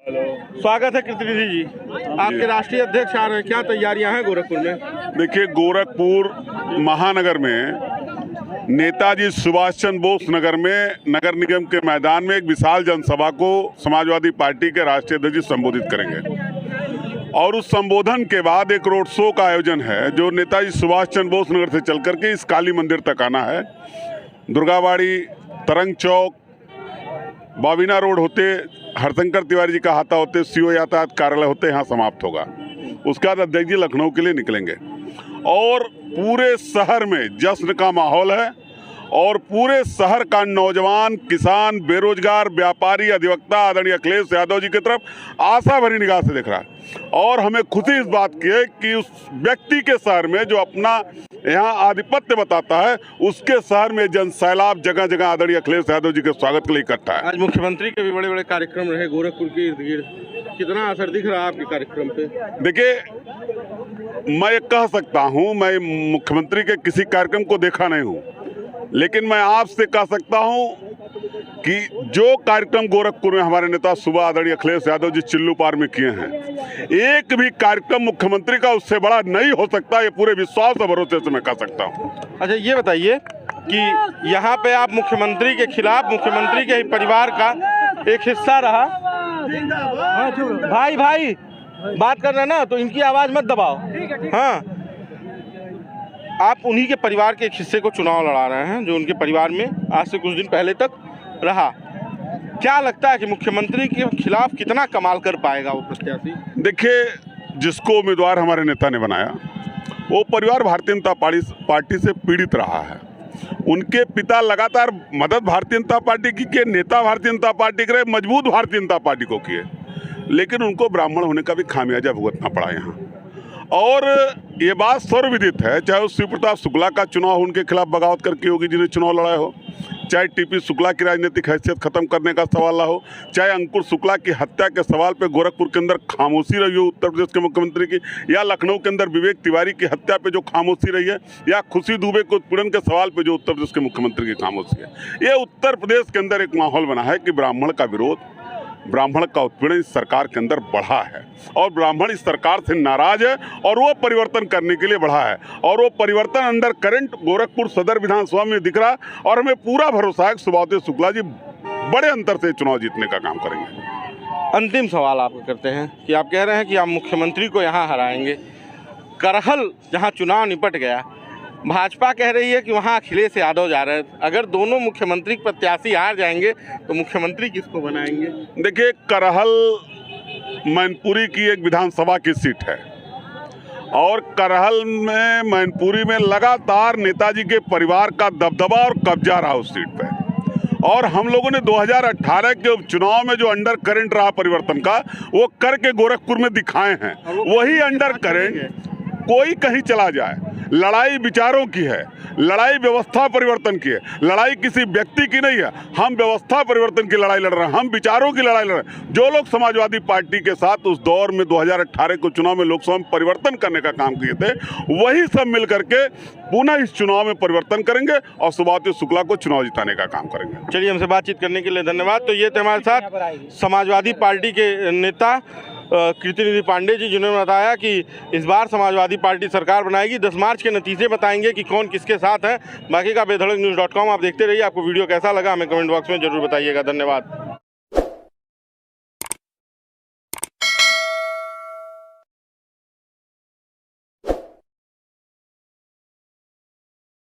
स्वागत है कृतिनिधि जी। आपके राष्ट्रीय अध्यक्ष आ रहे हैं, क्या तैयारियां हैं गोरखपुर में? देखिए, गोरखपुर महानगर में नेताजी सुभाष चंद्र बोस नगर में नगर निगम के मैदान में एक विशाल जनसभा को समाजवादी पार्टी के राष्ट्रीय अध्यक्ष जी संबोधित करेंगे और उस संबोधन के बाद एक रोड शो का आयोजन है जो नेताजी सुभाष चंद्र बोस नगर से चल करके इस काली मंदिर तक आना है। दुर्गाबाड़ी, तरंग चौक, बाबीना रोड होते, हरशंकर तिवारी जी का हाथा होते, सीओ यातायात कार्यालय होते यहाँ समाप्त होगा। उसके बाद अध्यक्ष जी लखनऊ के लिए निकलेंगे और पूरे शहर में जश्न का माहौल है और पूरे शहर का नौजवान, किसान, बेरोजगार, व्यापारी, अधिवक्ता आदरणीय अखिलेश यादव जी की तरफ आशा भरी निगाह से देख रहा है और हमें खुशी इस बात की है कि उस व्यक्ति के शहर में जो अपना यहाँ आधिपत्य बताता है, उसके शहर में जन सैलाब जगह जगह आदरणीय अखिलेश यादव जी के स्वागत के लिए इकट्ठा है। आज मुख्यमंत्री के भी बड़े बड़े कार्यक्रम रहे गोरखपुर के इर्द गिर्द, कितना असर दिख रहा है आपके कार्यक्रम पे? देखिए, मैं कह सकता हूँ, मैं मुख्यमंत्री के किसी कार्यक्रम को देखा नहीं हूँ, लेकिन मैं आपसे कह सकता हूँ कि जो कार्यक्रम गोरखपुर में हमारे नेता सुबह आदरणीय अखिलेश यादव जी चिल्लू पार में किए हैं, एक भी कार्यक्रम मुख्यमंत्री का उससे बड़ा नहीं हो सकता। ये पूरे विश्वास और भरोसे से मैं कह सकता हूँ। अच्छा, ये बताइए कि यहाँ पे आप मुख्यमंत्री के खिलाफ, मुख्यमंत्री के ही परिवार का एक हिस्सा रहा। भाई बात कर रहे हैं ना, तो इनकी आवाज़ मत दबाओ। हाँ, आप उन्हीं के परिवार के एक हिस्से को चुनाव लड़ा रहे हैं जो उनके परिवार में आज से कुछ दिन पहले तक रहा। क्या लगता है कि मुख्यमंत्री के खिलाफ कितना कमाल कर पाएगा वो प्रत्याशी? देखिए, जिसको उम्मीदवार हमारे नेता ने बनाया वो परिवार भारतीय जनता पार्टी से पीड़ित रहा है। उनके पिता लगातार मदद भारतीय जनता पार्टी की किए, नेता भारतीय जनता पार्टी के रहे, मजबूत भारतीय जनता पार्टी को किए, लेकिन उनको ब्राह्मण होने का भी खामियाजा भुगतना पड़ा यहाँ। और ये बात सर्वविदित है, चाहे वो शिव प्रताप शुक्ला का चुनाव उनके खिलाफ बगावत करके होगी जिन्हें चुनाव लड़ाए हो, चाहे टीपी शुक्ला की राजनीतिक हैसियत खत्म करने का सवाल हो, चाहे अंकुर शुक्ला की हत्या के सवाल पे गोरखपुर के अंदर खामोशी रही हो उत्तर प्रदेश के मुख्यमंत्री की, या लखनऊ के अंदर विवेक तिवारी की हत्या पे जो खामोशी रही है, या खुशी दुबे को उत्पीड़न के सवाल पे जो उत्तर प्रदेश के मुख्यमंत्री की खामोशी है। ये उत्तर प्रदेश के अंदर एक माहौल बना है कि ब्राह्मण का विरोध, ब्राह्मण का उत्पीड़न इस सरकार के अंदर बढ़ा है और ब्राह्मण इस सरकार से नाराज है और वो परिवर्तन करने के लिए बढ़ा है और वो परिवर्तन अंडर करंट गोरखपुर सदर विधानसभा में दिख रहा है और हमें पूरा भरोसा है कि सुभाष शुक्ला जी बड़े अंतर से चुनाव जीतने का काम करेंगे। अंतिम सवाल आपको करते हैं कि आप कह रहे हैं कि आप मुख्यमंत्री को यहाँ हराएंगे। करहल जहाँ चुनाव निपट गया, भाजपा कह रही है कि वहाँ अखिलेश यादव जा रहे हैं। अगर दोनों मुख्यमंत्री प्रत्याशी हार जाएंगे तो मुख्यमंत्री किसको बनाएंगे? देखिए, करहल मैनपुरी की एक विधानसभा की सीट है और करहल में, मैनपुरी में लगातार नेताजी के परिवार का दबदबा और कब्जा रहा उस सीट पे और हम लोगों ने 2018 के उपचुनाव में जो अंडर करंट रहा परिवर्तन का, वो करके गोरखपुर में दिखाए हैं। वही अंडर करंट कोई कहीं चला जाए, लड़ाई विचारों की है, लड़ाई व्यवस्था परिवर्तन की है, लड़ाई किसी व्यक्ति की नहीं है। हम व्यवस्था परिवर्तन की लड़ाई लड़ रहे हैं, हम विचारों की लड़ाई लड़ रहे हैं। जो लोग समाजवादी पार्टी के साथ उस दौर में 2018 के चुनाव में लोकसभा में परिवर्तन करने का काम किए थे, वही सब मिल करके पुनः इस चुनाव में परिवर्तन करेंगे और सुभाष शुक्ला को चुनाव जिताने का काम करेंगे। चलिए, हमसे बातचीत करने के लिए धन्यवाद। तो ये थे हमारे साथ समाजवादी पार्टी के नेता कृतिनिधि पांडे जी, जिन्होंने बताया कि इस बार समाजवादी पार्टी सरकार बनाएगी। 10 मार्च के नतीजे बताएंगे कि कौन किसके साथ है। बाकी का बेधड़क न्यूज़.com आप देखते रहिए। आपको वीडियो कैसा लगा हमें कमेंट बॉक्स में जरूर बताइएगा। धन्यवाद।